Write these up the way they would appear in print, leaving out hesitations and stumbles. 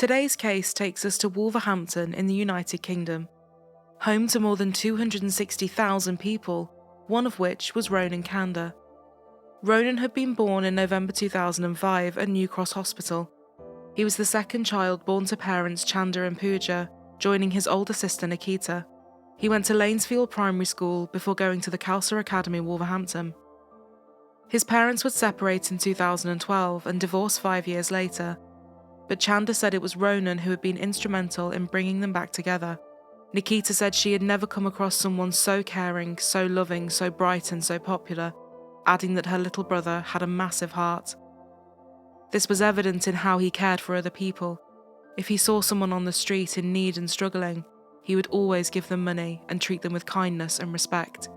Today's case takes us to Wolverhampton in the United Kingdom, home to more than 260,000 people, one of which was Ronan Kanda. Ronan had been born in November 2005 at New Cross Hospital. He was the second child born to parents Chanda and Pooja, joining his older sister Nikita. He went to Lanesfield Primary School before going to the Khalsa Academy, Wolverhampton. His parents would separate in 2012 and divorce 5 years later, but Chanda said it was Ronan who had been instrumental in bringing them back together. Nikita said she had never come across someone so caring, so loving, so bright and so popular, adding that her little brother had a massive heart. This was evident in how he cared for other people. If he saw someone on the street in need and struggling, he would always give them money and treat them with kindness and respect.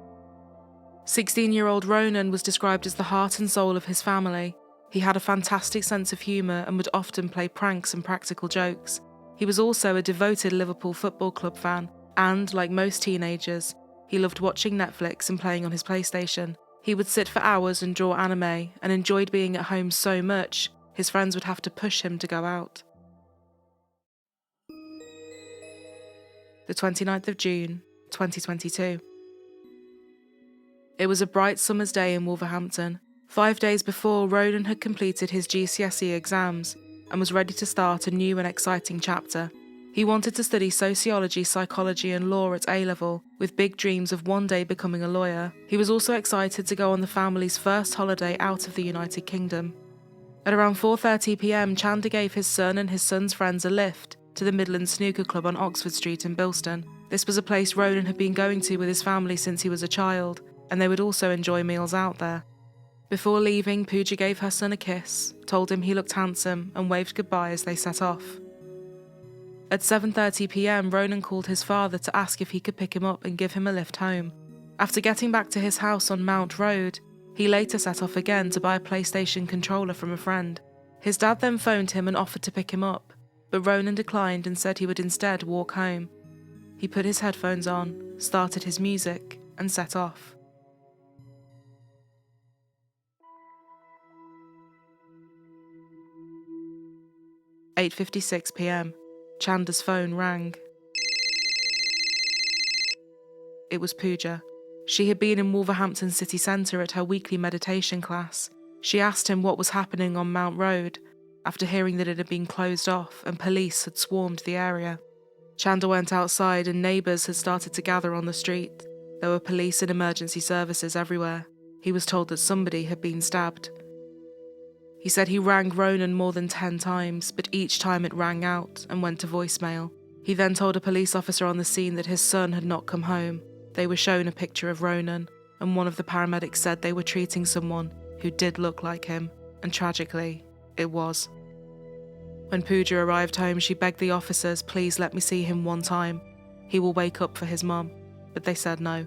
16-year-old Ronan was described as the heart and soul of his family. He had a fantastic sense of humour and would often play pranks and practical jokes. He was also a devoted Liverpool Football Club fan, and, like most teenagers, he loved watching Netflix and playing on his PlayStation. He would sit for hours and draw anime, and enjoyed being at home so much, his friends would have to push him to go out. The 29th of June, 2022. It was a bright summer's day in Wolverhampton. 5 days before, Ronan had completed his GCSE exams and was ready to start a new and exciting chapter. He wanted to study sociology, psychology and law at A-level, with big dreams of one day becoming a lawyer. He was also excited to go on the family's first holiday out of the United Kingdom. At around 4:30 p.m, Chanda gave his son and his son's friends a lift to the Midland Snooker Club on Oxford Street in Bilston. This was a place Ronan had been going to with his family since he was a child, and they would also enjoy meals out there. Before leaving, Pooja gave her son a kiss, told him he looked handsome, and waved goodbye as they set off. At 7:30 p.m, Ronan called his father to ask if he could pick him up and give him a lift home. After getting back to his house on Mount Road, he later set off again to buy a PlayStation controller from a friend. His dad then phoned him and offered to pick him up, but Ronan declined and said he would instead walk home. He put his headphones on, started his music, and set off. 8:56 p.m. Chanda's phone rang. It was Pooja. She had been in Wolverhampton city centre at her weekly meditation class. She asked him what was happening on Mount Road, after hearing that it had been closed off and police had swarmed the area. Chanda went outside and neighbours had started to gather on the street. There were police and emergency services everywhere. He was told that somebody had been stabbed. He said he rang Ronan more than 10 times, but each time it rang out and went to voicemail. He then told a police officer on the scene that his son had not come home. They were shown a picture of Ronan, and one of the paramedics said they were treating someone who did look like him, and tragically, it was. When Pooja arrived home, she begged the officers, please let me see him one time. He will wake up for his mum, but they said no.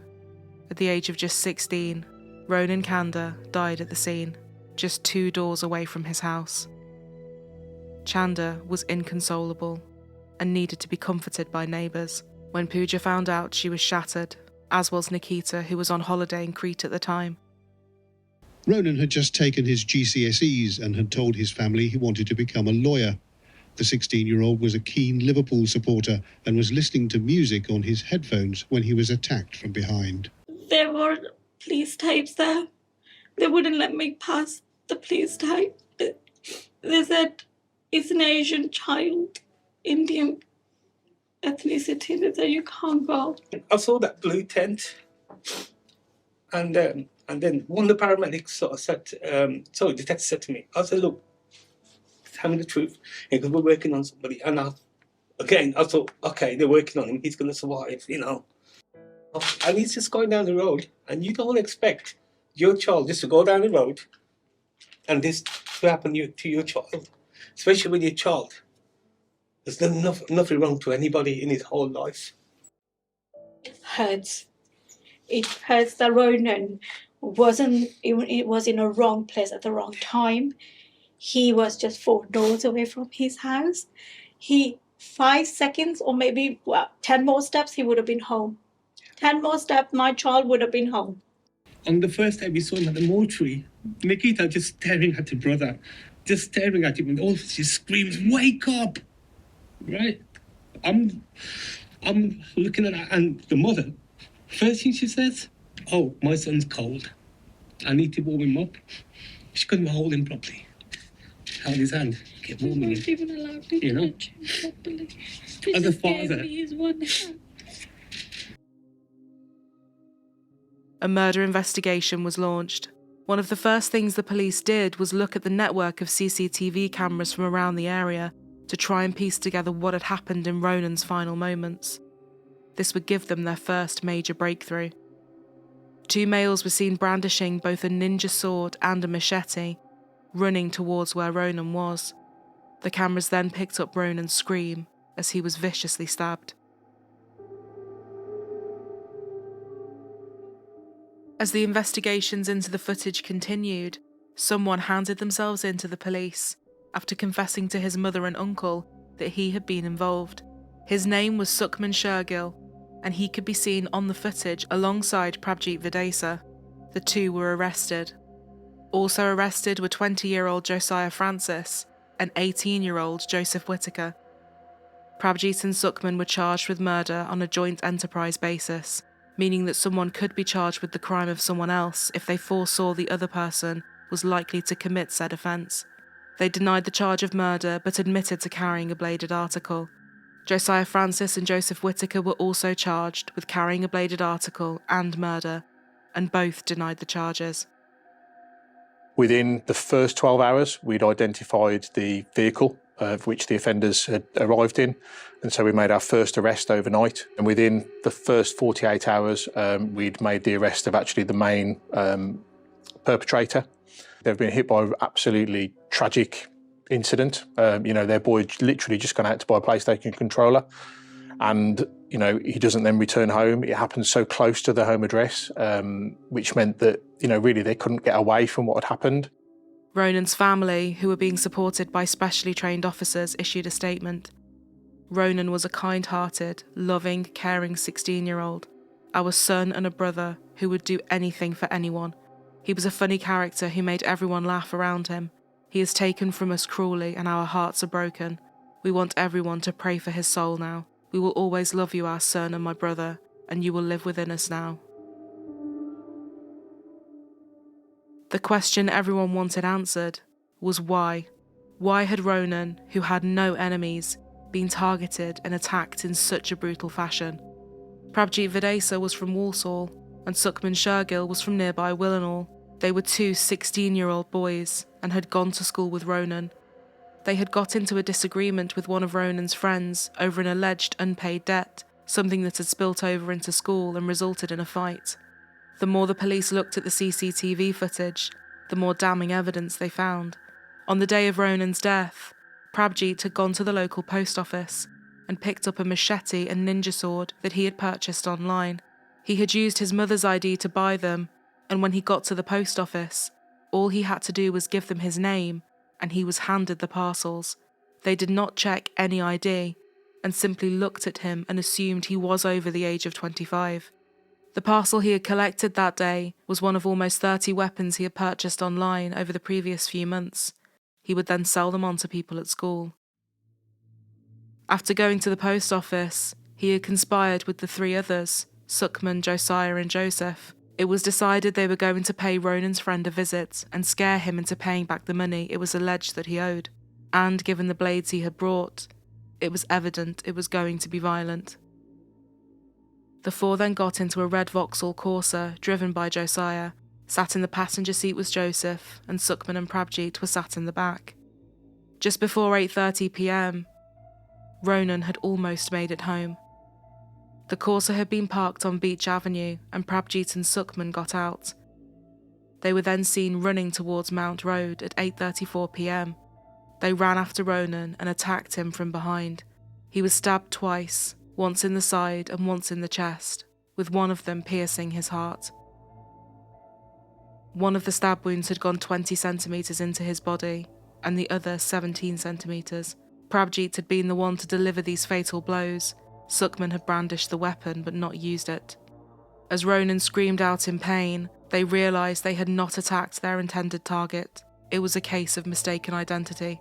At the age of just 16, Ronan Kanda died at the scene, just 2 doors away from his house. Chanda was inconsolable and needed to be comforted by neighbours. When Pooja found out, she was shattered, as was Nikita, who was on holiday in Crete at the time. Ronan had just taken his GCSEs and had told his family he wanted to become a lawyer. The 16-year-old was a keen Liverpool supporter and was listening to music on his headphones when he was attacked from behind. There were police types there. They wouldn't let me pass the police type. They said, it's an Asian child, Indian ethnicity. They said, you can't go. I saw that blue tent, and then one of the paramedics sort of said, the detective said to me, I said, look, tell me the truth, because we're working on somebody. And I thought, okay, they're working on him, he's going to survive, you know. And he's just going down the road, and you don't expect your child just to go down the road and this to happen to your child, especially with your child. There's done nothing wrong to anybody in his whole life. It hurts. It hurts that Ronan was in a wrong place at the wrong time. He was just 4 doors away from his house. 5 seconds or maybe 10 more steps, he would have been home. 10 more steps, my child would have been home. And the first time we saw him at the mortuary, Nikita just staring at her brother, just staring at him, and all she screams, wake up! Right. I'm looking at her, and the mother, first thing she says, "Oh, my son's cold. I need to warm him up." She couldn't hold him properly. Held his hand, get warming him. Even allowed to You know? touch him properly. As a father. Gave me his one hand. A murder investigation was launched. One of the first things the police did was look at the network of CCTV cameras from around the area to try and piece together what had happened in Ronan's final moments. This would give them their first major breakthrough. 2 males were seen brandishing both a ninja sword and a machete, running towards where Ronan was. The cameras then picked up Ronan's scream as he was viciously stabbed. As the investigations into the footage continued, someone handed themselves in to the police after confessing to his mother and uncle that he had been involved. His name was Sukhman Shergill, and he could be seen on the footage alongside Prabjit Videsa. The two were arrested. Also arrested were 20-year-old Josiah Francis and 18-year-old Joseph Whitaker. Prabjit and Sukhman were charged with murder on a joint enterprise basis, meaning that someone could be charged with the crime of someone else if they foresaw the other person was likely to commit said offence. They denied the charge of murder but admitted to carrying a bladed article. Josiah Francis and Joseph Whitaker were also charged with carrying a bladed article and murder, and both denied the charges. Within the first 12 hours, we'd identified the vehicle of which the offenders had arrived in, and so we made our first arrest overnight. And within the first 48 hours, we'd made the arrest of actually the main perpetrator. They've been hit by an absolutely tragic incident. Their boy literally just gone out to buy a PlayStation controller, and he doesn't then return home. It happened so close to the home address, which meant that really they couldn't get away from what had happened. Ronan's family, who were being supported by specially trained officers, issued a statement. Ronan was a kind-hearted, loving, caring 16-year-old, our son and a brother who would do anything for anyone. He was a funny character who made everyone laugh around him. He is taken from us cruelly and our hearts are broken. We want everyone to pray for his soul now. We will always love you, our son and my brother, and you will live within us now. The question everyone wanted answered was why? Why had Ronan, who had no enemies, been targeted and attacked in such a brutal fashion? Prabjit Videsa was from Walsall, and Sukhman Shergill was from nearby Willenhall. They were 2 16-year-old boys and had gone to school with Ronan. They had got into a disagreement with one of Ronan's friends over an alleged unpaid debt, something that had spilt over into school and resulted in a fight. The more the police looked at the CCTV footage, the more damning evidence they found. On the day of Ronan's death, Prabjit had gone to the local post office and picked up a machete and ninja sword that he had purchased online. He had used his mother's ID to buy them, and when he got to the post office, all he had to do was give them his name, and he was handed the parcels. They did not check any ID, and simply looked at him and assumed he was over the age of 25. The parcel he had collected that day was one of almost 30 weapons he had purchased online over the previous few months. He would then sell them on to people at school. After going to the post office, he had conspired with the 3 others, Sukhman, Josiah and Joseph. It was decided they were going to pay Ronan's friend a visit and scare him into paying back the money it was alleged that he owed. And given the blades he had brought, it was evident it was going to be violent. The 4 then got into a red Vauxhall Corsa driven by Josiah. Sat in the passenger seat was Joseph, and Sukhman and Prabjit were sat in the back. Just before 8:30 p.m, Ronan had almost made it home. The Corsa had been parked on Beach Avenue, and Prabjit and Sukhman got out. They were then seen running towards Mount Road at 8:34 p.m. They ran after Ronan and attacked him from behind. He was stabbed twice, once in the side and once in the chest, with one of them piercing his heart. One of the stab wounds had gone 20 centimetres into his body, and the other 17 centimetres. Prabjit had been the one to deliver these fatal blows. Sukhman had brandished the weapon but not used it. As Ronan screamed out in pain, they realised they had not attacked their intended target. It was a case of mistaken identity.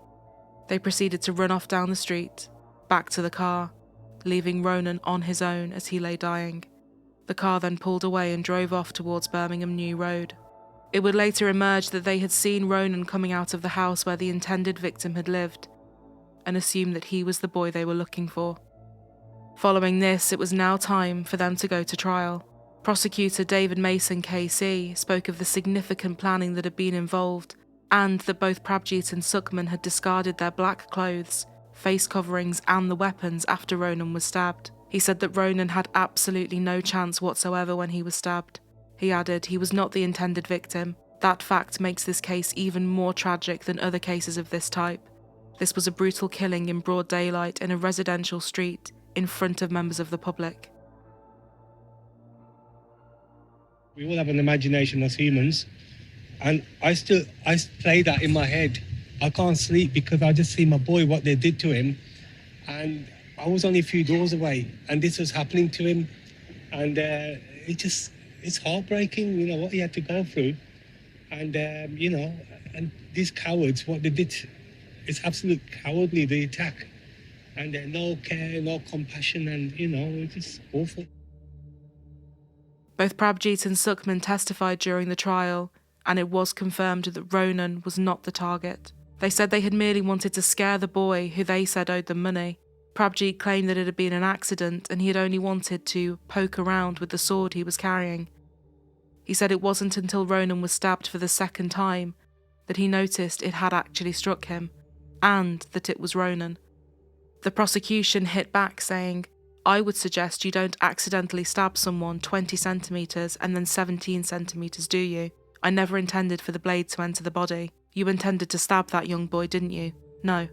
They proceeded to run off down the street, back to the car, leaving Ronan on his own as he lay dying. The car then pulled away and drove off towards Birmingham New Road. It would later emerge that they had seen Ronan coming out of the house where the intended victim had lived, and assumed that he was the boy they were looking for. Following this, it was now time for them to go to trial. Prosecutor David Mason KC spoke of the significant planning that had been involved, and that both Prabjeet and Sukhman had discarded their black clothes, face coverings and the weapons after Ronan was stabbed. He said that Ronan had absolutely no chance whatsoever when he was stabbed. He added he was not the intended victim. That fact makes this case even more tragic than other cases of this type. This was a brutal killing in broad daylight in a residential street in front of members of the public. We all have an imagination as humans, and I play that in my head. I can't sleep because I just see my boy, what they did to him, and I was only a few doors away, and this was happening to him, and it's heartbreaking, you know, what he had to go through, and you know, and these cowards, what they did, it's absolute cowardly, the attack, and no care, no compassion, and you know, it's just awful. Both Prabjeet and Sukhman testified during the trial, and it was confirmed that Ronan was not the target. They said they had merely wanted to scare the boy who they said owed them money. Prabjeet claimed that it had been an accident and he had only wanted to poke around with the sword he was carrying. He said it wasn't until Ronan was stabbed for the second time that he noticed it had actually struck him, and that it was Ronan. The prosecution hit back saying, "I would suggest you don't accidentally stab someone 20 centimetres and then 17 centimetres, do you? I never intended for the blade to enter the body. You intended to stab that young boy, didn't you? No.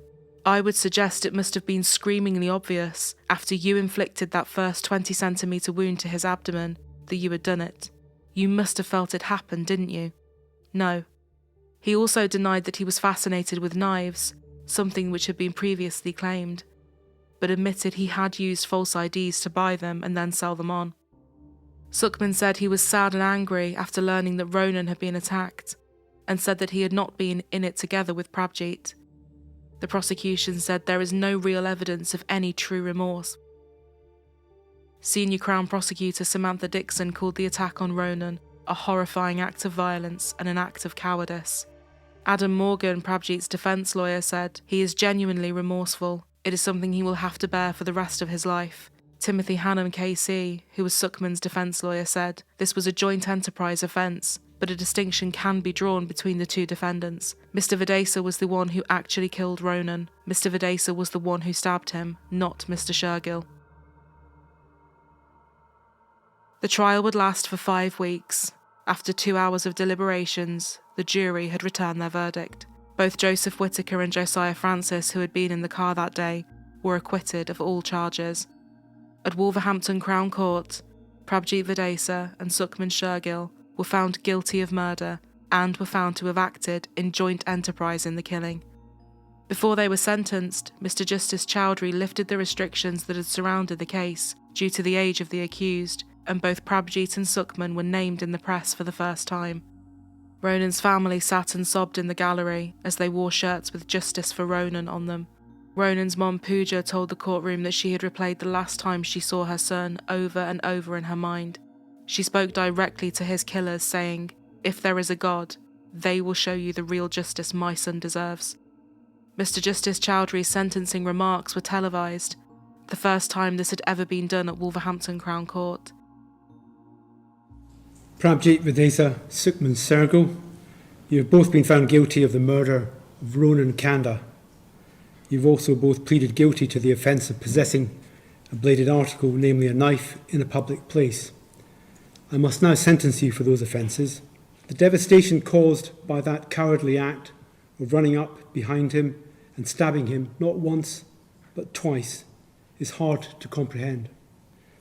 I would suggest it must have been screamingly obvious after you inflicted that first 20 centimetre wound to his abdomen that you had done it. You must have felt it happen, didn't you? No." He also denied that he was fascinated with knives, something which had been previously claimed, but admitted he had used false IDs to buy them and then sell them on. Sukhman said he was sad and angry after learning that Ronan had been attacked, and said that he had not been in it together with Prabjeet. The prosecution said there is no real evidence of any true remorse. Senior Crown Prosecutor Samantha Dixon called the attack on Ronan a horrifying act of violence and an act of cowardice. Adam Morgan, Prabjeet's defence lawyer, said he is genuinely remorseful. It is something he will have to bear for the rest of his life. Timothy Hannam KC, who was Sukhman's defence lawyer, said this was a joint enterprise offence, but a distinction can be drawn between the two defendants. Mr. Videsa was the one who actually killed Ronan. Mr. Videsa was the one who stabbed him, not Mr. Shergill. The trial would last for 5 weeks. After 2 hours of deliberations, the jury had returned their verdict. Both Joseph Whittaker and Josiah Francis, who had been in the car that day, were acquitted of all charges. At Wolverhampton Crown Court, Prabjeet Videsa and Sukhman Shergill were found guilty of murder and were found to have acted in joint enterprise in the killing. Before they were sentenced, Mr. Justice Chowdhury lifted the restrictions that had surrounded the case due to the age of the accused, and both Prabjeet and Sukhman were named in the press for the first time. Ronan's family sat and sobbed in the gallery as they wore shirts with "Justice for Ronan" on them. Ronan's mom Pooja told the courtroom that she had replayed the last time she saw her son over and over in her mind. She spoke directly to his killers, saying, "If there is a God, they will show you the real justice my son deserves." Mr. Justice Chowdhury's sentencing remarks were televised, the first time this had ever been done at Wolverhampton Crown Court. Prabjeet Videsa, Sukhman Shergill, you have both been found guilty of the murder of Ronan Kanda. You've also both pleaded guilty to the offence of possessing a bladed article, namely a knife, in a public place. I must now sentence you for those offences. The devastation caused by that cowardly act of running up behind him and stabbing him not once but twice is hard to comprehend.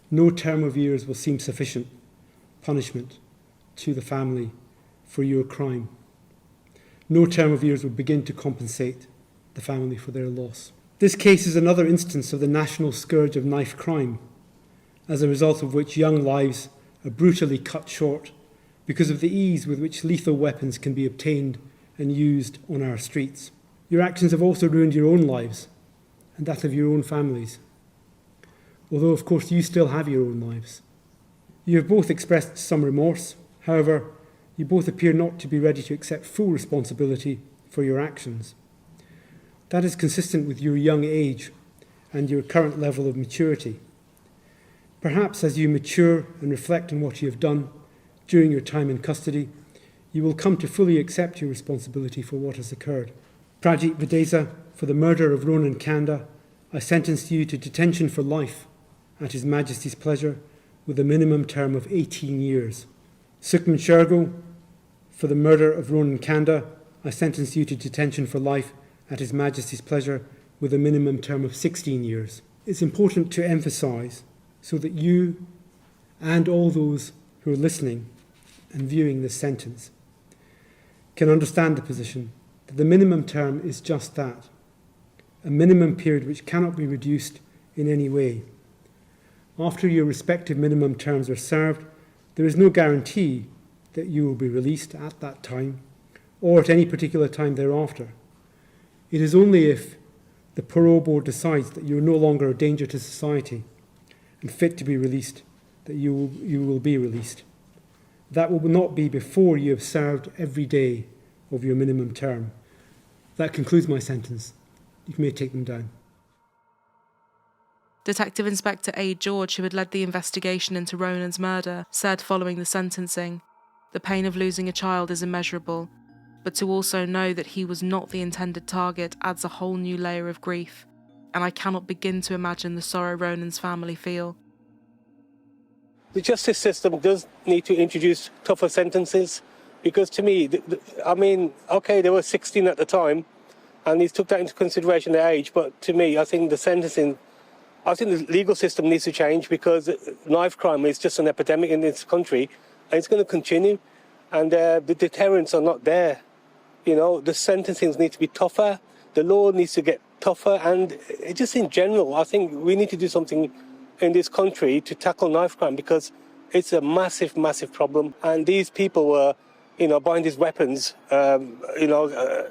No term of years will seem sufficient punishment to the family for your crime. No term of years will begin to compensate the family for their loss. This case is another instance of the national scourge of knife crime, as a result of which young lives are brutally cut short because of the ease with which lethal weapons can be obtained and used on our streets. Your actions have also ruined your own lives, and that of your own families. Although, of course, you still have your own lives. You have both expressed some remorse. However, you both appear not to be ready to accept full responsibility for your actions. That is consistent with your young age and your current level of maturity. Perhaps as you mature and reflect on what you have done during your time in custody, you will come to fully accept your responsibility for what has occurred. Prajit Videsa, for the murder of Ronan Kanda, I sentence you to detention for life at His Majesty's pleasure with a minimum term of 18 years. Sukhman Shergill, for the murder of Ronan Kanda, I sentence you to detention for life at His Majesty's pleasure with a minimum term of 16 years. It's important to emphasise, so that you and all those who are listening and viewing this sentence can understand the position, that the minimum term is just that, a minimum period which cannot be reduced in any way. After your respective minimum terms are served, there is no guarantee that you will be released at that time or at any particular time thereafter. It is only if the parole board decides that you are no longer a danger to society and fit to be released that you will be released. That will not be before you have served every day of your minimum term. That concludes my sentence. You may take them down. Detective Inspector A. George, who had led the investigation into Ronan's murder, said following the sentencing, "The pain of losing a child is immeasurable, but to also know that he was not the intended target adds a whole new layer of grief, and I cannot begin to imagine the sorrow Ronan's family feel." The justice system does need to introduce tougher sentences, because to me, okay, they were 16 at the time, and he's took that into consideration, their age, but to me, I think the legal system needs to change, because knife crime is just an epidemic in this country, and it's going to continue, and the deterrents are not there. You know, the sentencing needs to be tougher, the law needs to get tougher, and just in general, I think we need to do something in this country to tackle knife crime, because it's a massive, massive problem, and these people were, buying these weapons,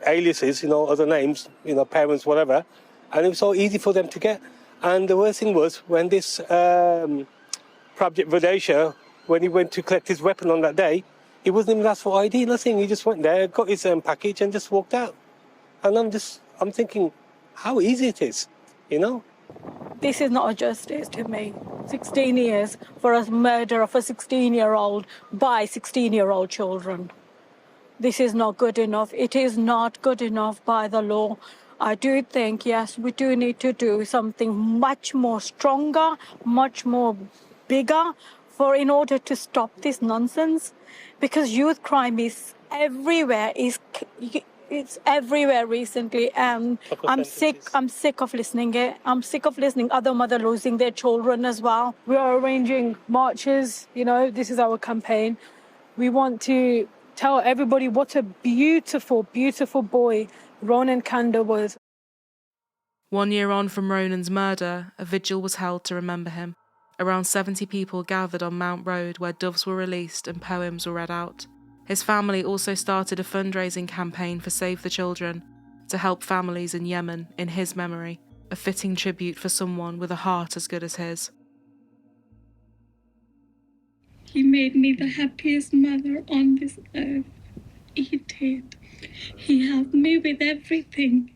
aliases, other names, parents, whatever, and it was so easy for them to get. And the worst thing was when this Prabhat Videsa, when he went to collect his weapon on that day, he wasn't even asked for ID, nothing. He just went there, got his package, and just walked out. And I'm thinking, how easy it is, This is not a justice to me. 16 years for a murder of a 16-year-old by 16-year-old children. This is not good enough. It is not good enough by the law. I do think, yes, we do need to do something much more stronger, much more bigger in order to stop this nonsense. Because youth crime is everywhere. It's everywhere recently, and I'm sick of listening it. I'm sick of listening other mothers losing their children as well. We are arranging marches, this is our campaign. We want to tell everybody what a beautiful, beautiful boy Ronan Kanda was. 1 year on from Ronan's murder, a vigil was held to remember him. Around 70 people gathered on Mount Road where doves were released and poems were read out. His family also started a fundraising campaign for Save the Children to help families in Yemen in his memory, a fitting tribute for someone with a heart as good as his. He made me the happiest mother on this earth. He did. He helped me with everything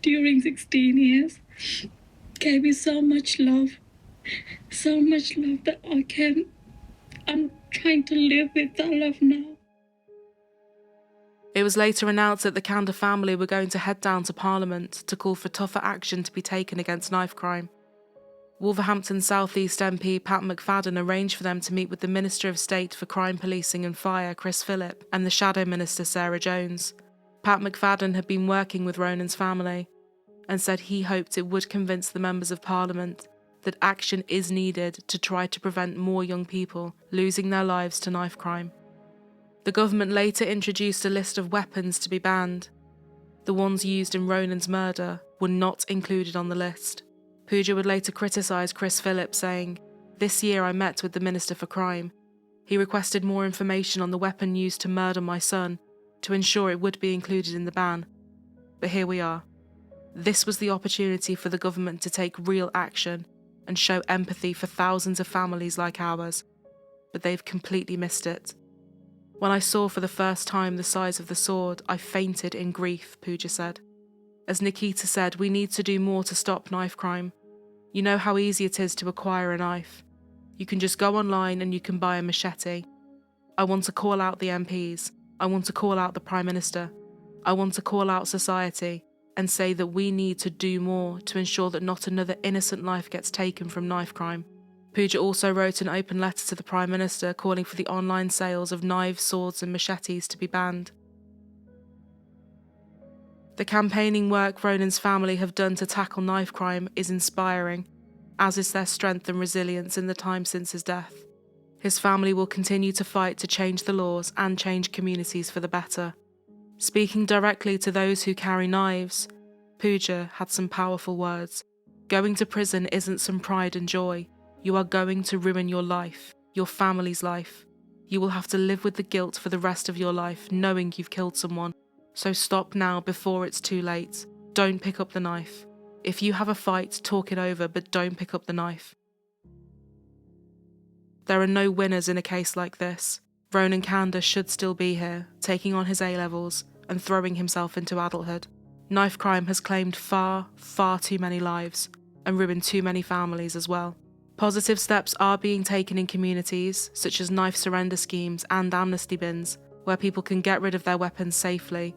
during 16 years. Gave me so much love that I'm trying to live with that love now. It was later announced that the Kanda family were going to head down to Parliament to call for tougher action to be taken against knife crime. Wolverhampton South East MP Pat McFadden arranged for them to meet with the Minister of State for Crime Policing and Fire, Chris Phillip, and the Shadow Minister, Sarah Jones. Pat McFadden had been working with Ronan's family and said he hoped it would convince the members of Parliament that action is needed to try to prevent more young people losing their lives to knife crime. The government later introduced a list of weapons to be banned. The ones used in Ronan's murder were not included on the list. Pooja would later criticise Chris Phillip, saying, "This year I met with the Minister for Crime. He requested more information on the weapon used to murder my son to ensure it would be included in the ban. But here we are. This was the opportunity for the government to take real action and show empathy for thousands of families like ours, but they've completely missed it. When I saw for the first time the size of the sword, I fainted in grief, Pooja said. As Nikita said, we need to do more to stop knife crime. You know how easy it is to acquire a knife. You can just go online and you can buy a machete. I want to call out the MPs. I want to call out the Prime Minister. I want to call out society and say that we need to do more to ensure that not another innocent life gets taken from knife crime. Pooja also wrote an open letter to the Prime Minister calling for the online sales of knives, swords and machetes to be banned. The campaigning work Ronan's family have done to tackle knife crime is inspiring, as is their strength and resilience in the time since his death. His family will continue to fight to change the laws and change communities for the better. Speaking directly to those who carry knives, Pooja had some powerful words. Going to prison isn't some pride and joy. You are going to ruin your life, your family's life. You will have to live with the guilt for the rest of your life, knowing you've killed someone. So stop now before it's too late. Don't pick up the knife. If you have a fight, talk it over, but don't pick up the knife. There are no winners in a case like this. Ronan Kanda should still be here, taking on his A-levels and throwing himself into adulthood. Knife crime has claimed far, far too many lives and ruined too many families as well. Positive steps are being taken in communities, such as knife surrender schemes and amnesty bins, where people can get rid of their weapons safely,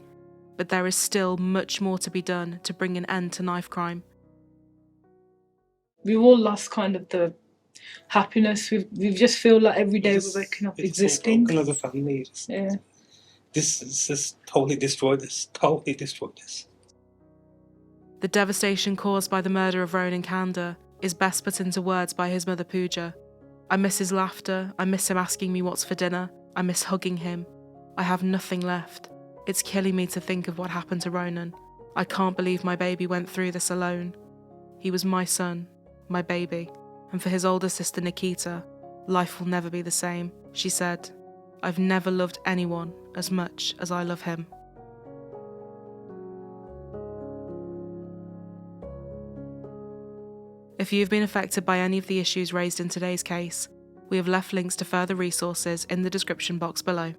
but there is still much more to be done to bring an end to knife crime. We've all lost kind of the happiness. We just feel like every day we're waking up existing. Another family. Yeah. This is just totally destroyed this. Totally destroyed this. The devastation caused by the murder of Ronan Kanda is best put into words by his mother Pooja. I miss his laughter, I miss him asking me what's for dinner, I miss hugging him. I have nothing left. It's killing me to think of what happened to Ronan. I can't believe my baby went through this alone. He was my son, my baby, and for his older sister Nikita, life will never be the same. She said, I've never loved anyone as much as I love him. If you've been affected by any of the issues raised in today's case, we have left links to further resources in the description box below.